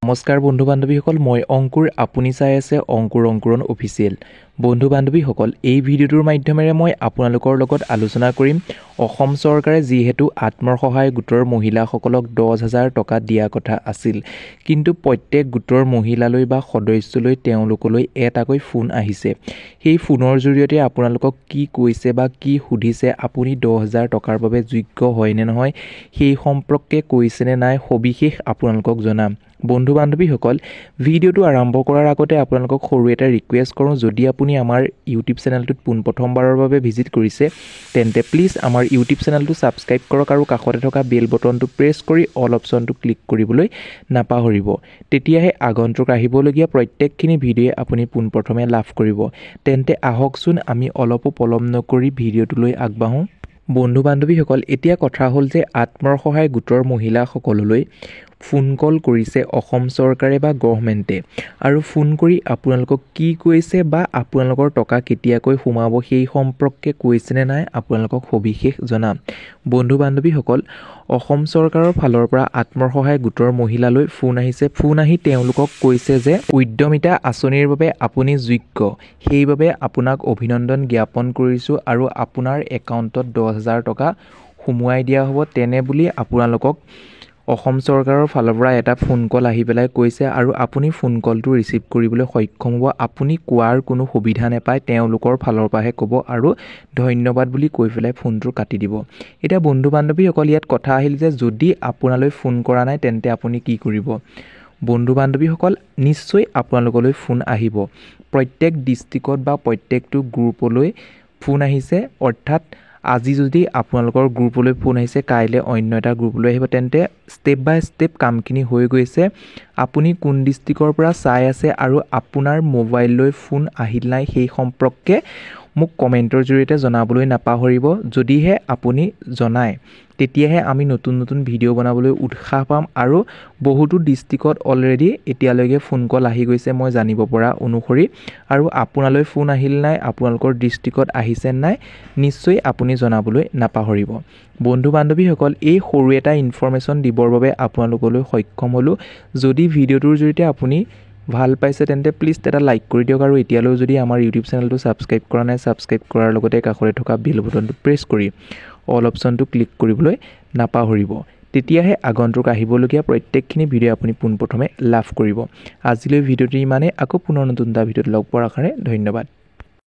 নমস্কাৰ বন্ধু বান্ধৱীসকল, মই অংকুৰ। আপুনি চাই আছে অংকুৰ অংকুৰণ অফিচিয়েল। বন্ধু বান্ধৱীসকল, এই ভিডিঅ'টোৰ মাধ্যমেৰে মই আপোনালোকৰ লগত আলোচনা কৰিম অসম চৰকাৰে যিহেতু আত্মসহায়ক গোটৰ মহিলাসকলক 10,000 টকা দিয়া কথা আছিল, কিন্তু প্ৰত্যেক গোটৰ মহিলালৈ বা সদস্যলৈ তেওঁলোকলৈ এটাকৈ ফোন আহিছে। সেই ফোনৰ জৰিয়তে আপোনালোকক কি কৈছে বা কি সুধিছে, আপুনি 10,000 টকাৰ বাবে যোগ্য হয় নে নহয়, সেই সম্পৰ্কে কৈছেনে নাই, সবিশেষ আপোনালোকক জনাম। বন্ধু বান্ধৱীসকল, ভিডিঅ'টো আৰম্ভ কৰাৰ আগতে আপোনালোকক সৰু এটা ৰিকুৱেষ্ট কৰোঁ, যদি আপুনি আমাৰ ইউটিউব চেনেলটোত পোনপ্ৰথমবাৰৰ বাবে ভিজিট কৰিছে তেন্তে প্লিজ আমাৰ ইউটিউব চেনেলটো ছাবস্ক্ৰাইব কৰক আৰু কাষতে থকা বেল বটনটো প্ৰেছ কৰি অল অপশ্যনটো ক্লিক কৰিবলৈ নাপাহৰিব। তেতিয়াহে আগন্তুক আহিবলগীয়া প্ৰত্যেকখিনি ভিডিঅ'ই আপুনি পোনপ্ৰথমে লাভ কৰিব। তেন্তে আহকচোন আমি অলপো পলম নকৰি ভিডিঅ'টোলৈ আগবাঢ়োঁ। বন্ধু বান্ধৱীসকল, এতিয়া কথা হ'ল যে আত্মসহায়ক গোটৰ মহিলাসকললৈ ফোন কল কৰিছে অসম চৰকাৰে বা গভৰ্ণমেণ্টে, আৰু ফোন কৰি আপোনালোকক কি কৈছে বা আপোনালোকৰ টকা কেতিয়াকৈ সোমাব সেই সম্পৰ্কে কৈছেনে নাই আপোনালোকক সবিশেষ জনাম। বন্ধু বান্ধৱীসকল, অসম চৰকাৰৰ ফালৰ পৰা আত্মসহায়ক গোটৰ মহিলালৈ ফোন আহিছে। ফোন আহি তেওঁলোকক কৈছে যে উদ্যমিতা আঁচনিৰ বাবে আপুনি যোগ্য, সেইবাবে আপোনাক অভিনন্দন জ্ঞাপন কৰিছোঁ আৰু আপোনাৰ একাউণ্টত 10,000 টকা সোমোৱাই দিয়া হ'ব, তেনে বুলি আপোনালোকক অসম চৰকাৰৰ ফালৰ পৰা এটা ফোন কল আহি পেলাই কৈছে, আৰু আপুনি ফোন কলটো ৰিচিভ কৰিবলৈ সক্ষম হ'ব। আপুনি কোৱাৰ কোনো সুবিধা নাপায়, তেওঁলোকৰ ফালৰ পৰাহে ক'ব আৰু ধন্যবাদ বুলি কৈ পেলাই ফোনটো কাটি দিব। এতিয়া বন্ধু বান্ধৱীসকল, ইয়াত কথা আহিল যে যদি আপোনালৈ ফোন কৰা নাই তেন্তে আপুনি কি কৰিব। বন্ধু বান্ধৱীসকল, নিশ্চয় আপোনালোকলৈ ফোন আহিব। প্ৰত্যেক ডিষ্ট্ৰিক্টত বা প্ৰত্যেকটো গ্ৰুপলৈ ফোন আহিছে, অৰ্থাৎ আজি যদি আপোনালোকৰ গ্ৰুপলৈ ফোন আহিছে, কাইলৈ অন্য এটা গ্ৰুপলৈ আহিব। তেন্তে ষ্টেপ বাই ষ্টেপ কামখিনি হৈ গৈছে। আপুনি কোন ডিষ্ট্ৰিক্টৰ পৰা চাই আছে আৰু আপোনাৰ মোবাইললৈ ফোন আহিল নাই সেই সম্পৰ্কে মোক কমেণ্টৰ জৰিয়তে জনাবলৈ নাপাহৰিব। যদিহে আপুনি জনায় তেতিয়াহে আমি নতুন নতুন ভিডিঅ' বনাবলৈ উৎসাহ পাম, আৰু বহুতো ডিষ্ট্ৰিক্টত অলৰেডি এতিয়ালৈকে ফোন কল আহি গৈছে মই জানিব পৰা অনুসৰি। আৰু আপোনালৈ ফোন আহিল নাই, আপোনালোকৰ ডিষ্ট্ৰিক্টত আহিছে নাই, নিশ্চয় আপুনি জনাবলৈ নাপাহৰিব। বন্ধু বান্ধৱীসকল, এই সৰু এটা ইনফৰ্মেশ্যন দিবৰ বাবে আপোনালোকলৈ সক্ষম হ'লোঁ। যদি ভিডিঅ'টোৰ জৰিয়তে আপুনি ভাল পাইছে তেন্তে প্লিজ এটা লাইক কৰি দিয়ক, আৰু এতিয়ালৈও যদি আমাৰ ইউটিউব চেনেলটো ছাবস্ক্ৰাইব কৰা নাই, ছাবস্ক্ৰাইব কৰাৰ লগতে কাষতে থকা বেল বটনটো প্ৰেছ কৰি অল অপশ্যনটো ক্লিক কৰিবলৈ নাপাহৰিব। তেতিয়াহে আগন্তুক আহিবলগীয়া প্ৰত্যেকখিনি ভিডিঅ' আপুনি পোনপ্ৰথমে লাভ কৰিব। আজিলৈ ভিডিঅ'টো ইমানেই, আকৌ পুনৰ নতুন এটা ভিডিঅ'ত লগ পোৱাৰ আশাৰে ধন্যবাদ।